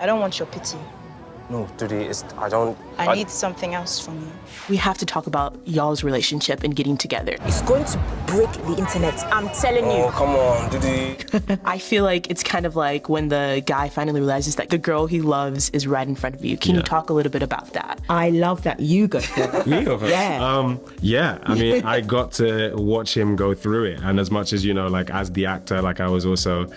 I don't want your pity. No, Ndudi, I need something else from you. We have to talk about y'all's relationship and getting together. It's going to break the internet, I'm telling you. Oh, come on, Ndudi. I feel like it's kind of like when the guy finally realizes that the girl he loves is right in front of you. Can you talk a little bit about that? I love that you go through it. Me? Yeah. I mean, I got to watch him go through it. And as much as, like as the actor, like I was also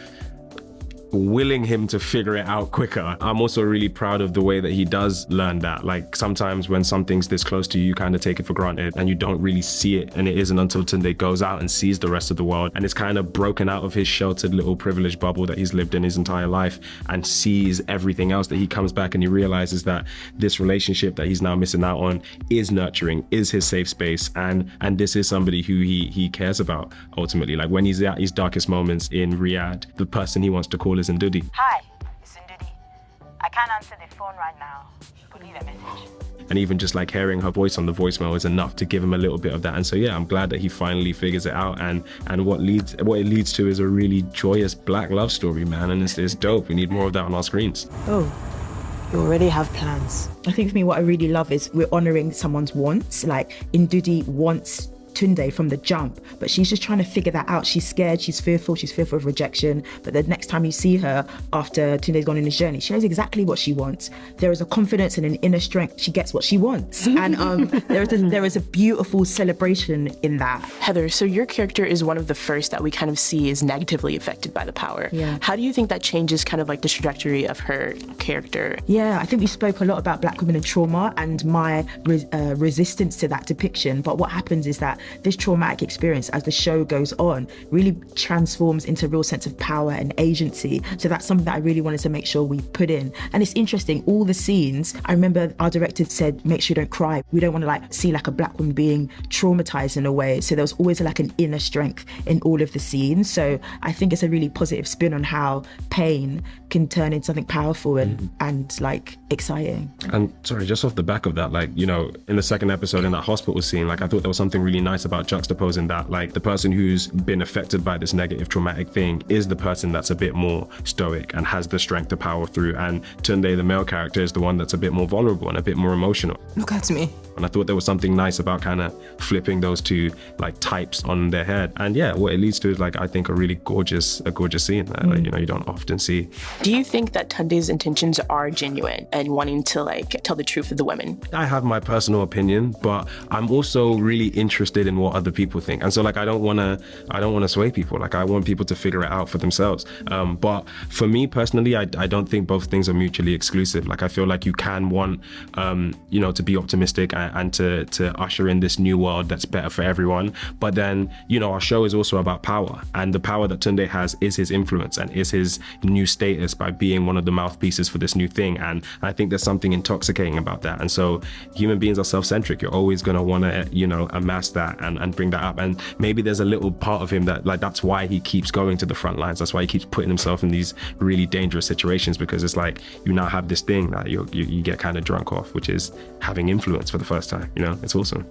willing him to figure it out quicker. I'm also really proud of the way that he does learn that. Like sometimes when something's this close to you, you kind of take it for granted and you don't really see it. And it isn't until Tunde goes out and sees the rest of the world and is kind of broken out of his sheltered little privileged bubble that he's lived in his entire life and sees everything else, that he comes back and he realizes that this relationship that he's now missing out on is nurturing, is his safe space, and this is somebody who he cares about ultimately. Like when he's at his darkest moments in Riyadh, the person he wants to call is Ndudi. Hi, it's Ndudi. I can't answer the phone right now, but leave a message. And even just like hearing her voice on the voicemail is enough to give him a little bit of that. And so yeah, I'm glad that he finally figures it out, and what it leads to is a really joyous black love story, man. And it's dope. We need more of that on our screens. Oh, you already have plans. I think for me, what I really love is we're honoring someone's wants. Like Ndudi wants Tunde from the jump, but she's just trying to figure that out. She's scared, she's fearful of rejection. But the next time you see her after Tunde's gone on his journey, she knows exactly what she wants. There is a confidence and an inner strength. She gets what she wants. And there is a beautiful celebration in that. Heather, so your character is one of the first that we kind of see is negatively affected by the power. Yeah. How do you think that changes kind of like the trajectory of her character? Yeah, I think we spoke a lot about Black women and trauma and my resistance to that depiction. But what happens is that this traumatic experience, as the show goes on, really transforms into a real sense of power and agency. So that's something that I really wanted to make sure we put in. And it's interesting, all the scenes, I remember our director said, make sure you don't cry. We don't want to like see like a Black woman being traumatized in a way. So there was always like an inner strength in all of the scenes. So I think it's a really positive spin on how pain can turn into something powerful and like exciting. And sorry, just off the back of that, like, in the second episode in that hospital scene, like I thought there was something really nice about juxtaposing that. Like the person who's been affected by this negative traumatic thing is the person that's a bit more stoic and has the strength to power through. And Tunde, the male character, is the one that's a bit more vulnerable and a bit more emotional. Look at me. And I thought there was something nice about kind of flipping those two like types on their head. And yeah, what it leads to is like, I think a really gorgeous scene that like, you don't often see. Do you think that Tunde's intentions are genuine and wanting to like tell the truth of the women? I have my personal opinion, but I'm also really interested in what other people think. And so like, I don't want to sway people. Like I want people to figure it out for themselves. But for me personally, I don't think both things are mutually exclusive. Like I feel like you can want, to be optimistic and to usher in this new world that's better for everyone. But then, our show is also about power, and the power that Tunde has is his influence and is his new status by being one of the mouthpieces for this new thing. And I think there's something intoxicating about that. And so human beings are self-centric. You're always going to want to, amass that and bring that up. And maybe there's a little part of him that like, that's why he keeps going to the front lines. That's why he keeps putting himself in these really dangerous situations, because it's like, you now have this thing that you get kind of drunk off, which is having influence for the first time. It's awesome.